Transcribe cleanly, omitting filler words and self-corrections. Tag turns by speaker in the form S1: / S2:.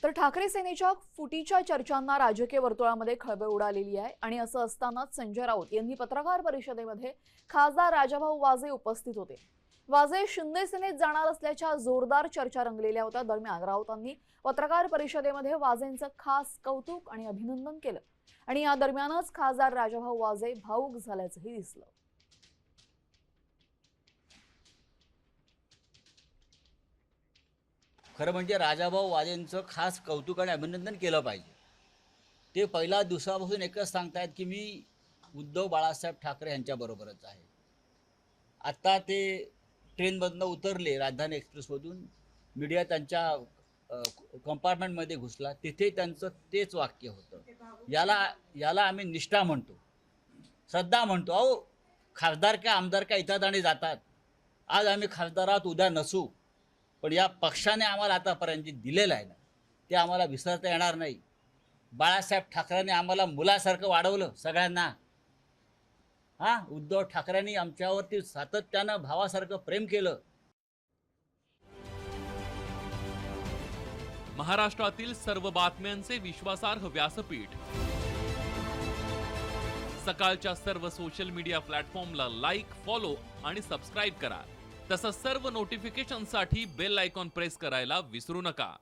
S1: तर ठाकरे सेनेच्या फुटीच्या चर्चांना राजकीय वर्तुळामध्ये खळबळ उडालेली आहे आणि असं असतानाच संजय राऊत यांनी पत्रकार परिषदेमध्ये खासदार राजाभाऊ वाजे उपस्थित होते। वाजे शिंदे सेनेत जाणार असल्याच्या जोरदार चर्चा रंगलेल्या होत्या। दरम्यान राऊतांनी पत्रकार परिषदेमध्ये वाजेंचं खास कौतुक आणि अभिनंदन केलं आणि या दरम्यानच खासदार राजाभाऊ वाजे भावुक झाल्याचंही दिसलं।
S2: खरं म्हणजे राजाभाऊ वाजेंचं खास कौतुक आणि अभिनंदन केलं पाहिजे। ते पहिल्या दिवसापासून एकच सांगतायत की मी उद्धव बाळासाहेब ठाकरे यांच्याबरोबरच आहे। आता ते ट्रेनमधनं उतरले, राजधानी एक्सप्रेसमधून, मीडिया त्यांच्या कंपार्टमेंटमध्ये घुसला, तिथे त्यांचं तेच वाक्य होतं, याला आम्ही निष्ठा म्हणतो, श्रद्धा म्हणतो। अहो, खासदार का आमदार का येतात आणि जातात। आज आम्ही खासदार आहोत, उद्या नसू, पण या पक्षाने आम्हाला आतापर्यंत जे दिलेलं आहे ना, ते आम्हाला विसरता येणार नाही। बाळासाहेब ठाकरेंनी आम्हाला मुलासारखं वाढवलं सगळ्यांना। उद्धव ठाकरेंनी आमच्यावरती सातत्यानं भावासारखं प्रेम केलं।
S3: महाराष्ट्रातील सर्व बातम्यांचे विश्वासार्ह व्यासपीठ, सकाळच्या सर्व सोशल मीडिया प्लॅटफॉर्मला लाईक, फॉलो आणि सबस्क्राईब करा। तसंच सर्व नोटिफिकेशनसाठी बेल आयकॉन प्रेस करायला विसरू नका।